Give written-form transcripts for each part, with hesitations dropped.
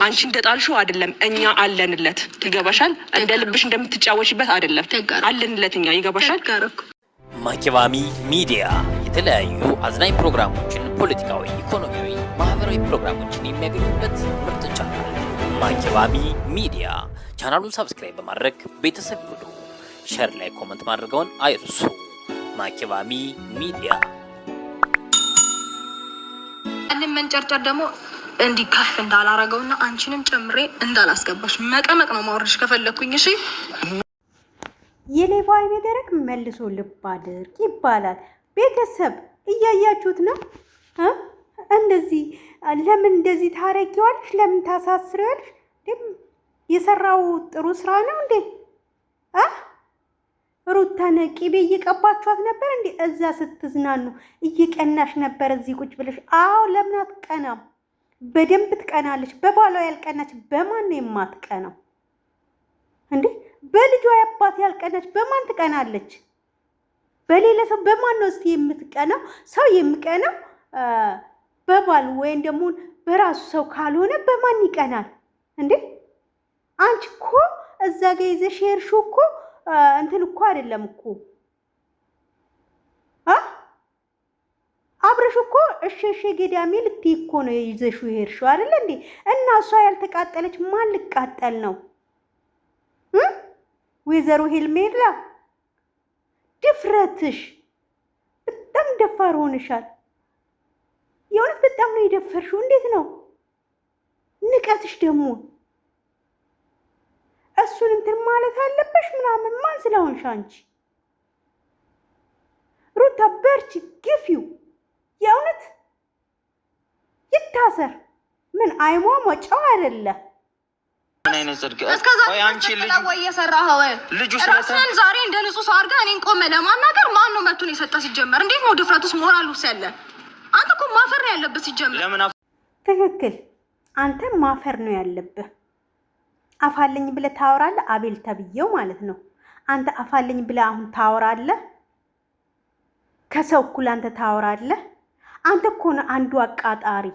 አንቺ እንደጣልሽው አይደለም እኛ አለንለት ይገባሻል እንደ ልብሽ እንደምትጫወችበት አይደለም አለንለት እኛ ይገባሻል ማኪባሚ ሚዲያ የተለያዩ አዝናኝ ፕሮግራሞችን ፖለቲካዊ ኢኮኖሚያዊ ማህበራዊ ፕሮግራሞችን የሚያገኙበት ምርጥ ቻናል ማኪባሚ ሚዲያ ቻናሉን ሰብስክራይብ በማድረግ ቤተሰብ ይሁኑ ሼር ላይ ኮሜንት ማድረግዎን አይርሱ ማኪባሚ ሚዲያ አንን መንጨርጨር ደግሞ እንዲከፍ እንዳላረገውና አንቺንም ጨምሬ እንዳላስገባሽ መቀመቅ ነው ማውረድሽ ከፈለኩኝ እሺ የሌባ አይነ ደረቅ መልሶ ልብ አድርግ ይባላል ቤተሰብ እያያችሁት ነው እንደዚህ ለምን እንደዚህ ታረጊዋለሽ ለምን ታሳስሪዋለሽ የሰራው ጥሩ ስራ ነው እንዴ ሩታን ቂቤ እየቀባችኋት ነበር እንዴ እዛ ስትዝናኑ እየቀናሽ ነበር እዚህ ቁጭ ብለሽ አዎ ለምን አትቀናም በደንብ ትቀናለች በባሏ ያልቀናች በማን ነው የማትቀናው እንዴ በልጇ አባት ያልቀናች በማን ትቀናለች በሌላ ሰው በማን ነው እስቲ የምትቀናው ሰው የሚቀናው በባል ወይም ደግሞ በራሱ ሰው ካልሆነ በማን ይቀናል እንዴ አንቺ እኮ እዛ ጋር ይዘሽ ሄርሽው እኮ እንትን እኮ አይደለም እኮ አብረሽ እኮ እሺ ገዳሜ ልትይ እኮ ነው ይዘሽው ሄርሽው አይደል እንዴ እና እሷ ያልተቃጠለች ማን ልቃጠል ነው ወይዘሮ ሄልሜላ ድፍረትሽ በጣም ደፋር ሆነሻል የሆነ በጣም ነው የደፈርሽው እንዴት ነው ንቀትሽ ደግሞ እሱን እንትን ማለት አለበሽ ምናምን ማን ስለሆንሽ አንቺ ሩታ በርቺ ግፊው የእውነት ይታሰር ምን አይሟሟጫው አይደለ ምን አይነት ጽድቅ ወይ አንቺ ልጅ ስለተን ዛሬ እንደ ንጹህ ሰው አድርጋ እኔን ቆመ ለማናገር ማን ነው መቱን የሰጠ ሲጀመር እንዴት ነው ድፍረቱስ ሞራሉስ ያለ አንተ እኮ ማፈር ነው ያለበት ሲጀመር ትክክል አንተ ማፈር ነው ያለበት አፋለኝ ብለህ ታወራለህ አቤል ተብየው ማለት ነው አንተ አፋለኝ ብለህ አሁን ታወራለህ ከሰው እኩል አንተ ታወራለህ አንተ እኮ ነው አንዱ አቃጣሪ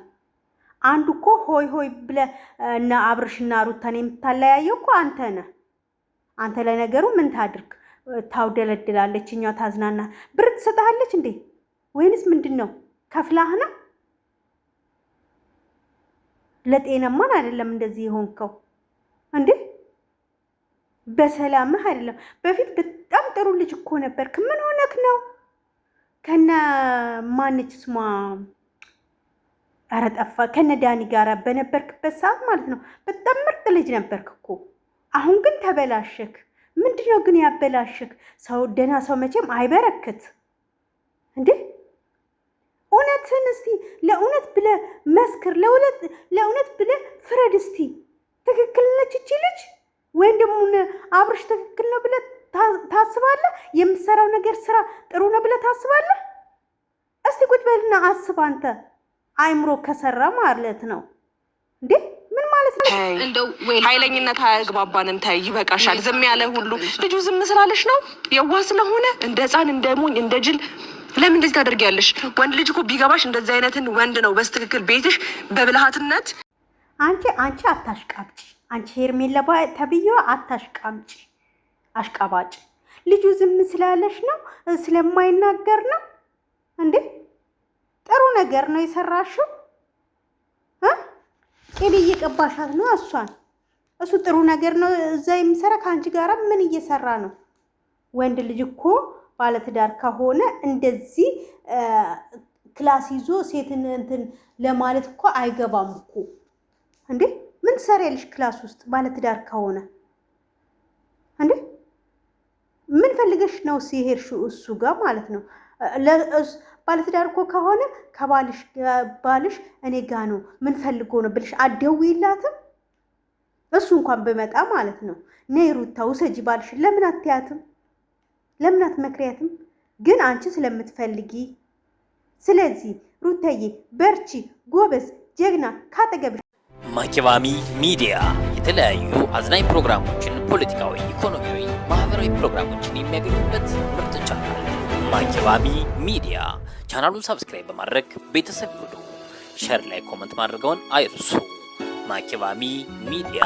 አንዱ እኮ ሆይ ሆይ ብለህ እና አብርሽና ሩታን የምታለያየው እኮ አንተ ነህ አንተ ለነገሩ ምን ታድርግ ታውደለድላለች እኛው ታዝናና ብር ትሰጣለች እንዴ ወይንስ ምንድነው ከፍላህ ነው ለጤናማን አይደለም እንደዚህ ሆንከው እንዴ በሰላምህ አይደለም በፊት በጣም ጥሩ ልጅ እኮ ነበርክ ምን ሆነክ ነው ከነ ማንች ስማ አረጣፋ ከነ ዳኒ ጋር በነበርክበት ሰዓት ማለት ነው በጣም ምርጥ ልጅ ነበርክ እኮ አሁን ግን ተበላሽክ ምንድነው ግን ያበላሽክ ሰው ደና ሰው መቼም አይበረክት እንዴ እውነትን እስቲ ለእውነት ብለ መስክር ለእውነት ብለ ፍረድ እስቲ ትክክል ነች እቺ ልጅ ወይም ደግሞ አብርሽ ትክክል ነው ብለ ታስባለህ የምትሰራው ነገር ስራ ጥሩ ነው ብለ ታስባለህ እስቲ ቁጭ በልና አስብ አንተ አይምሮ ከሰራ ማለት ነው እንዴ ምን ማለት ነው እንደው ኃይለኝነት አያግባባንም ታይ ይበቃሻል ዝም ያለ ሁሉ ልጁ ዝም ስላለሽ ነው የዋ ስለሆነ እንደ ህፃን እንደ ሞኝ እንደ ጅል ለምን እንደዚህ ታደርጊያለሽ ወንድ ልጅ እኮ ቢገባሽ እንደዚህ አይነትን ወንድ ነው በስትክክል ቤትሽ በብልሃትነት አንቺ አታሽቃብጪ አንቺ ሄርሜላ ተብዬው አታሽቃምጪ አሽቃባጭ ልጁ ዝም ስላለሽ ነው ስለማይናገር ነው እንዴ ጥሩ ነገር ነው የሰራሽው ቅቤ እየቀባሻት ነው እሷን እሱ ጥሩ ነገር ነው እዛ የሚሰራ ከአንቺ ጋራ ምን እየሰራ ነው ወንድ ልጅ እኮ ባለትዳር ከሆነ እንደዚህ ክላስ ይዞ ሴትን እንትን ለማለት እኮ አይገባም እኮ እንዴ ምን ትሰሪያለሽ ክላስ ውስጥ ባለትዳር ከሆነ እንዴ ምን ፈልገሽ ነው ሲሄድሽው እሱ ጋር ማለት ነው ባለትዳር እኮ ከሆነ ባልሽ እኔ ጋር ነው ምን ፈልጎ ነው ብለሽ አትደውይላትም እሱ እንኳን በመጣ ማለት ነው ነይ ሩታ ውሰጂ ባልሽ ለምን አትያትም ለምን አትመክሪያትም ግን አንቺ ስለምትፈልጊ ስለዚህ ሩታዬ በርቺ ጎበዝ ጀግና ካጠገብሽ ማኪባሚ ሚዲያ የተለያዩ አዝናኝ ፕሮግራሞችን ፖለቲካዊ ኢኮኖሚያዊ ማህበራዊ ፕሮግራሞችን የሚያገኙበት ምርጥ ቻናል ማኪባሚ ሚዲያ ቻናሉን ሰብስክራይብ በማድረግ ቤተሰብ ይሁኑ ሼር ላይ ኮሜንት ማድረግዎን አይርሱ ማኪባሚ ሚዲያ